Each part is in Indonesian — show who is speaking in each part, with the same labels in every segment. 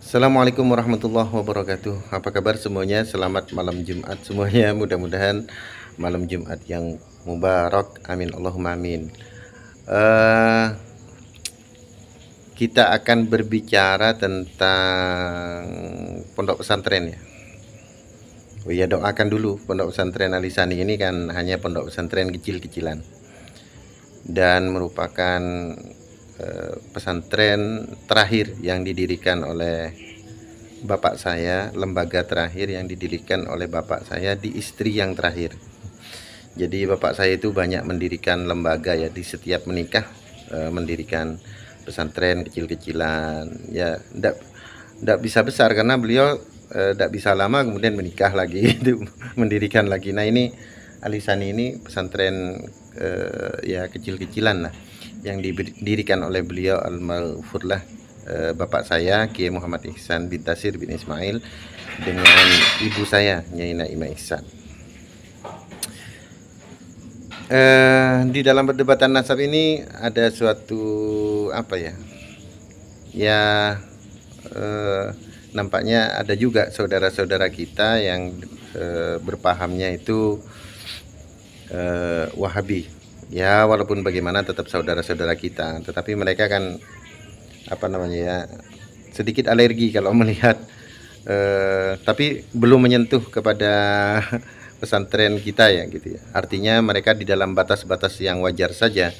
Speaker 1: Assalamualaikum warahmatullahi wabarakatuh. Apa kabar semuanya? Selamat malam Jumat semuanya. Mudah-mudahan malam Jumat yang mubarak. Amin Allahumma amin. Eh, kita akan berbicara tentang pondok pesantren ya. Oh iya, doakan dulu. Pondok pesantren Alisani ini kan hanya pondok pesantren kecil-kecilan dan merupakan pesantren terakhir yang didirikan oleh bapak saya, lembaga terakhir yang didirikan oleh bapak saya di istri yang terakhir. Jadi bapak saya itu banyak mendirikan lembaga ya, di setiap menikah mendirikan pesantren kecil-kecilan ya, ndak bisa besar karena beliau ndak bisa lama kemudian menikah lagi itu mendirikan lagi. Nah ini Alisani ini pesantren ya kecil-kecilan lah yang didirikan oleh beliau almarhumlah bapak saya Kiai Muhammad Ihsan bin Tasir bin Ismail dengan ibu saya Nyai Naimah Ihsan. Di dalam perdebatan nasab ini ada suatu apa ya? Ya nampaknya ada juga saudara-saudara kita yang berpahamnya itu Wahabi. Ya walaupun bagaimana tetap saudara-saudara kita, tetapi mereka kan apa namanya ya, sedikit alergi kalau melihat tapi belum menyentuh kepada pesantren kita ya gitu ya. Artinya mereka di dalam batas-batas yang wajar saja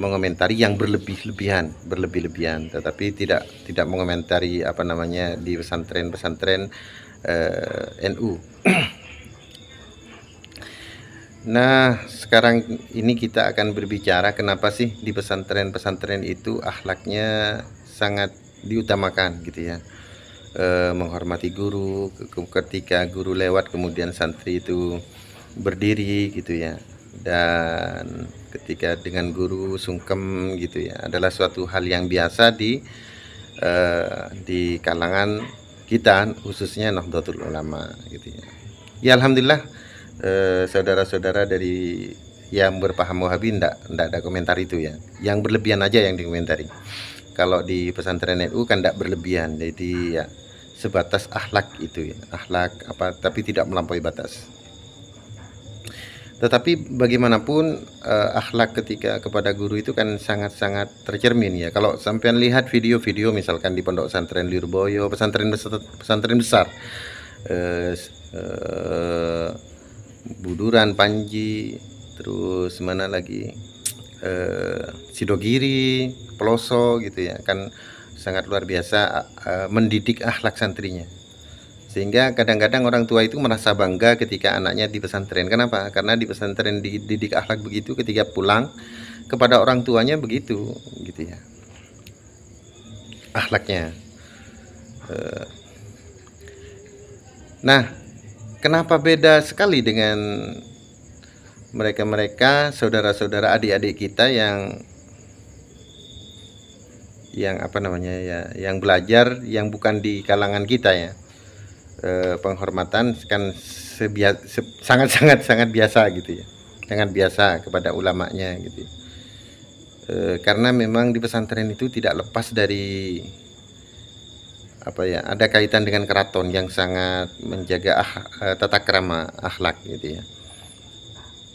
Speaker 1: mengomentari yang berlebih-lebihan, tetapi tidak mengomentari apa namanya di pesantren-pesantren NU. Nah, sekarang ini kita akan berbicara kenapa sih di pesantren-pesantren itu akhlaknya sangat diutamakan gitu ya. Menghormati guru, ketika guru lewat kemudian santri itu berdiri gitu ya. Dan ketika dengan guru sungkem gitu ya, adalah suatu hal yang biasa di kalangan kita khususnya Nahdlatul Ulama gitu ya. Ya alhamdulillah saudara-saudara dari yang berpaham Wahabi ndak ada komentar itu ya. Yang berlebihan aja yang dikomentari. Kalau di pesantren NU kan ndak berlebihan, jadi ya sebatas akhlak itu ya, akhlak apa, tapi tidak melampaui batas. Tetapi bagaimanapun akhlak ketika kepada guru itu kan sangat-sangat tercermin ya. Kalau sampean lihat video-video misalkan di pondok pesantren Lirboyo, pesantren besar, eh, eh, Buduran, Panji, terus mana lagi Sidogiri, Peloso gitu ya, kan sangat luar biasa mendidik akhlak santrinya. Sehingga kadang-kadang orang tua itu merasa bangga ketika anaknya di pesantren. Kenapa? Karena di pesantren dididik akhlak begitu, ketika pulang kepada orang tuanya begitu gitu ya akhlaknya. Nah, kenapa beda sekali dengan mereka-mereka saudara-saudara adik-adik kita yang apa namanya ya, yang belajar yang bukan di kalangan kita ya. Penghormatan kan sangat biasa gitu ya, sangat biasa kepada ulamanya gitu ya. Karena memang di pesantren itu tidak lepas dari apa ya, ada kaitan dengan keraton yang sangat menjaga tata krama akhlak gitu ya.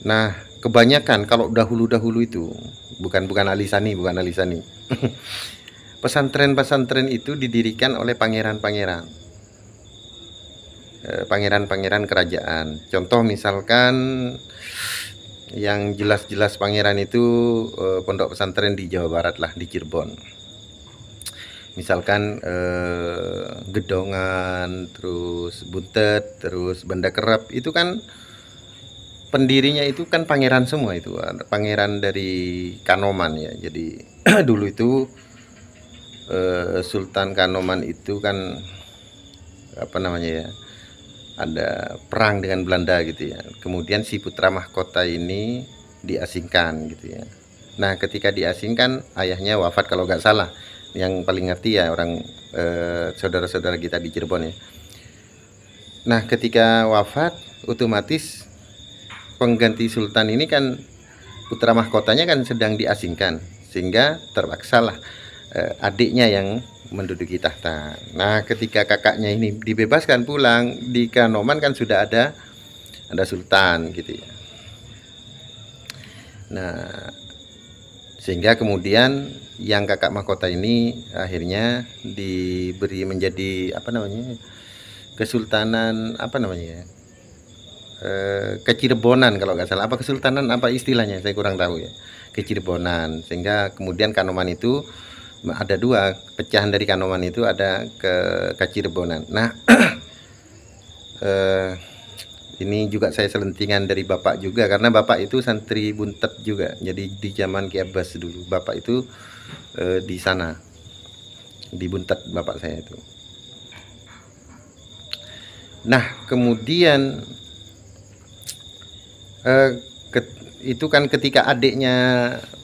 Speaker 1: Nah, kebanyakan kalau dahulu-dahulu itu bukan Alisani, pesantren-pesantren itu didirikan oleh pangeran-pangeran, pangeran-pangeran kerajaan. Contoh misalkan yang jelas-jelas pangeran itu pondok pesantren di Jawa Barat lah, di Cirebon. Misalkan Gedongan, terus Buntet, terus Banda Kerap, itu kan pendirinya itu kan pangeran semua, itu pangeran dari Kanoman ya. Jadi dulu itu Sultan Kanoman itu kan apa namanya ya, ada perang dengan Belanda gitu ya. Kemudian si putra mahkota ini diasingkan gitu ya. Nah, ketika diasingkan ayahnya wafat kalau nggak salah. Yang paling ngerti ya orang saudara-saudara kita di Cirebon ya. Nah, ketika wafat otomatis pengganti sultan ini kan putra mahkotanya kan sedang diasingkan, sehingga terpaksalah adiknya yang menduduki tahta. Nah, ketika kakaknya ini dibebaskan pulang, di Kanoman kan sudah ada sultan gitu ya. Nah, sehingga kemudian yang kakak mahkota ini akhirnya diberi menjadi apa namanya, kesultanan apa namanya ya, Kecirebonan kalau nggak salah, apa kesultanan apa istilahnya saya kurang tahu ya, Kecirebonan. Sehingga kemudian Kanoman itu ada dua pecahan dari Kanoman, itu ada ke Kecirebonan. Nah ini juga saya selentingan dari bapak juga, karena bapak itu santri Buntet juga. Jadi di zaman Ki Abbas dulu bapak itu di sana, di Buntet bapak saya itu. Nah kemudian itu kan ketika adiknya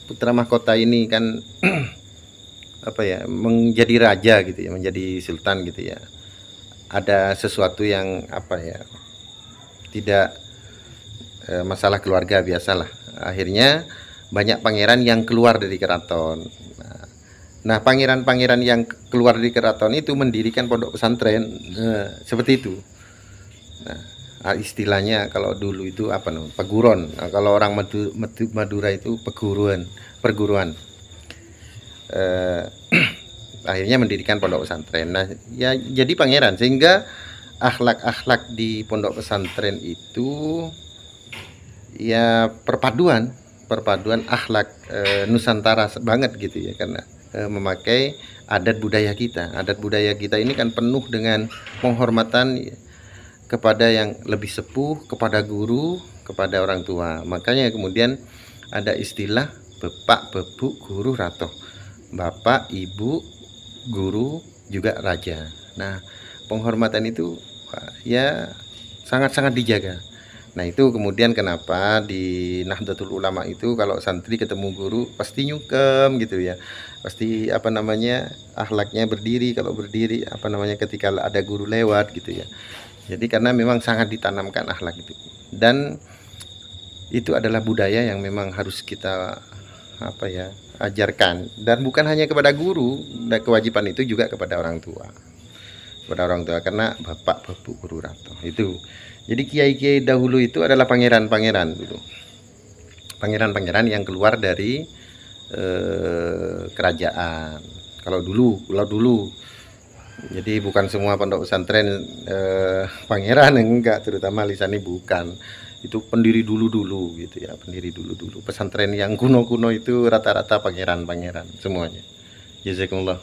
Speaker 1: putra mahkota ini kan apa ya, menjadi raja gitu ya, menjadi sultan gitu ya, ada sesuatu yang apa ya, tidak masalah keluarga biasalah. Akhirnya banyak pangeran yang keluar dari keraton. Nah pangeran-pangeran yang keluar dari keraton itu mendirikan pondok pesantren seperti itu. Nah, istilahnya kalau dulu itu apa namanya, peguron. Nah, kalau orang Madura itu perguruan. Akhirnya mendirikan pondok pesantren. Nah ya jadi pangeran, sehingga akhlak-akhlak di pondok pesantren itu ya perpaduan akhlak Nusantara banget gitu ya, karena memakai adat budaya kita ini kan penuh dengan penghormatan kepada yang lebih sepuh, kepada guru, kepada orang tua. Makanya kemudian ada istilah bapak, bebu, guru, rato. Bapak, ibu, guru, juga raja. Nah penghormatan itu ya sangat-sangat dijaga. Nah itu kemudian kenapa di Nahdlatul Ulama itu kalau santri ketemu guru pasti nyungkem gitu ya, pasti apa namanya, akhlaknya berdiri, kalau berdiri apa namanya ketika ada guru lewat gitu ya. Jadi karena memang sangat ditanamkan akhlak itu, dan itu adalah budaya yang memang harus kita apa ya, ajarkan, dan bukan hanya kepada guru, dan kewajiban itu juga kepada orang tua, karena bapak, babu, guru, rato itu. Jadi kiai-kiai dahulu itu adalah pangeran-pangeran gitu, pangeran-pangeran yang keluar dari kerajaan kalau dulu. Jadi bukan semua pondok pesantren pangeran, enggak, terutama Lisani bukan. Itu pendiri dulu gitu ya, pendiri dulu. Pesantren yang kuno-kuno itu rata-rata pangeran-pangeran semuanya. Jazakumullah.